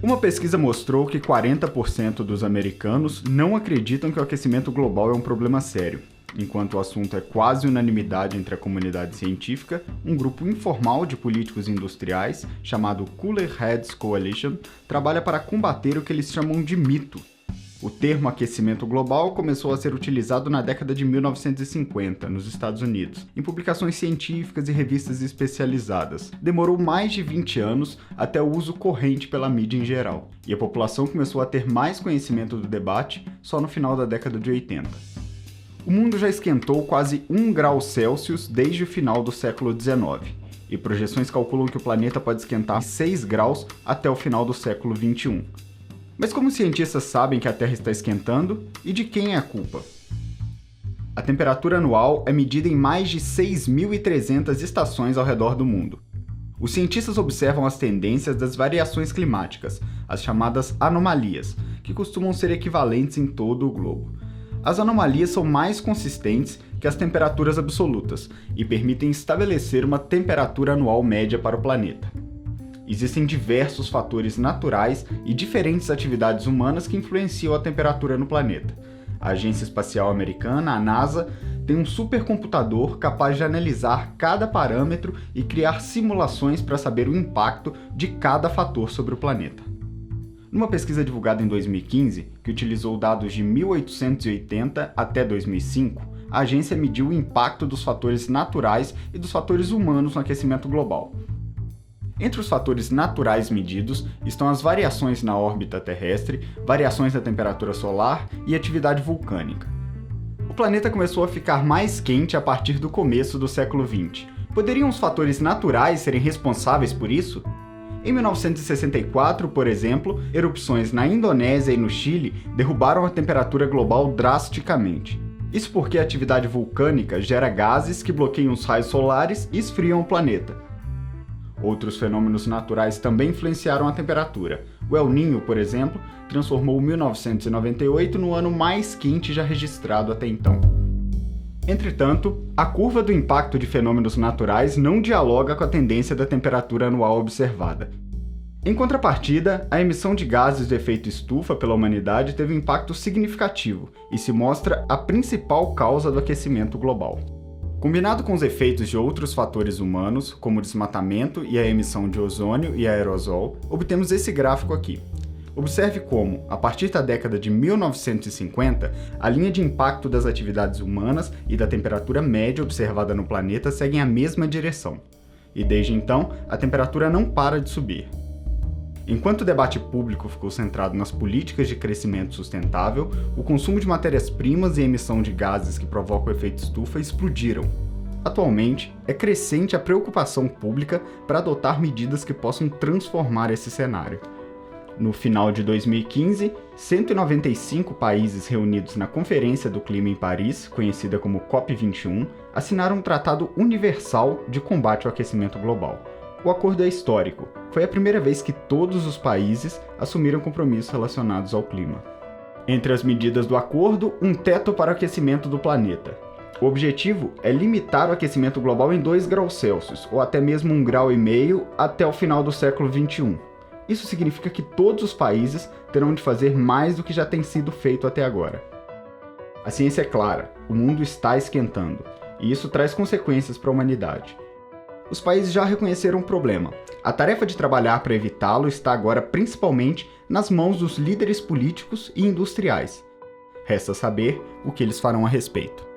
Uma pesquisa mostrou que 40% dos americanos não acreditam que o aquecimento global é um problema sério. Enquanto o assunto é quase unanimidade entre a comunidade científica, um grupo informal de políticos industriais, chamado Cooler Heads Coalition, trabalha para combater o que eles chamam de mito. O termo aquecimento global começou a ser utilizado na década de 1950, nos Estados Unidos, em publicações científicas e revistas especializadas. Demorou mais de 20 anos até o uso corrente pela mídia em geral, e a população começou a ter mais conhecimento do debate só no final da década de 80. O mundo já esquentou quase 1 grau Celsius desde o final do século XIX, e projeções calculam que o planeta pode esquentar 6 graus até o final do século XXI. Mas como os cientistas sabem que a Terra está esquentando e de quem é a culpa? A temperatura anual é medida em mais de 6.300 estações ao redor do mundo. Os cientistas observam as tendências das variações climáticas, as chamadas anomalias, que costumam ser equivalentes em todo o globo. As anomalias são mais consistentes que as temperaturas absolutas e permitem estabelecer uma temperatura anual média para o planeta. Existem diversos fatores naturais e diferentes atividades humanas que influenciam a temperatura no planeta. A Agência Espacial Americana, a NASA, tem um supercomputador capaz de analisar cada parâmetro e criar simulações para saber o impacto de cada fator sobre o planeta. Numa pesquisa divulgada em 2015, que utilizou dados de 1880 até 2005, a agência mediu o impacto dos fatores naturais e dos fatores humanos no aquecimento global. Entre os fatores naturais medidos estão as variações na órbita terrestre, variações na temperatura solar e atividade vulcânica. O planeta começou a ficar mais quente a partir do começo do século XX. Poderiam os fatores naturais serem responsáveis por isso? Em 1964, por exemplo, erupções na Indonésia e no Chile derrubaram a temperatura global drasticamente. Isso porque a atividade vulcânica gera gases que bloqueiam os raios solares e esfriam o planeta. Outros fenômenos naturais também influenciaram a temperatura. O El Niño, por exemplo, transformou 1998 no ano mais quente já registrado até então. Entretanto, a curva do impacto de fenômenos naturais não dialoga com a tendência da temperatura anual observada. Em contrapartida, a emissão de gases do efeito estufa pela humanidade teve um impacto significativo e se mostra a principal causa do aquecimento global. Combinado com os efeitos de outros fatores humanos, como o desmatamento e a emissão de ozônio e aerosol, obtemos esse gráfico aqui. Observe como, a partir da década de 1950, a linha de impacto das atividades humanas e da temperatura média observada no planeta seguem a mesma direção. E desde então, a temperatura não para de subir. Enquanto o debate público ficou centrado nas políticas de crescimento sustentável, o consumo de matérias-primas e a emissão de gases que provocam o efeito estufa explodiram. Atualmente, é crescente a preocupação pública para adotar medidas que possam transformar esse cenário. No final de 2015, 195 países reunidos na Conferência do Clima em Paris, conhecida como COP21, assinaram um Tratado Universal de Combate ao Aquecimento Global. O acordo é histórico. Foi a primeira vez que todos os países assumiram compromissos relacionados ao clima. Entre as medidas do acordo, um teto para o aquecimento do planeta. O objetivo é limitar o aquecimento global em 2 graus Celsius, ou até mesmo 1,5 graus até o final do século XXI. Isso significa que todos os países terão de fazer mais do que já tem sido feito até agora. A ciência é clara, o mundo está esquentando, e isso traz consequências para a humanidade. Os países já reconheceram o problema. A tarefa de trabalhar para evitá-lo está agora principalmente nas mãos dos líderes políticos e industriais. Resta saber o que eles farão a respeito.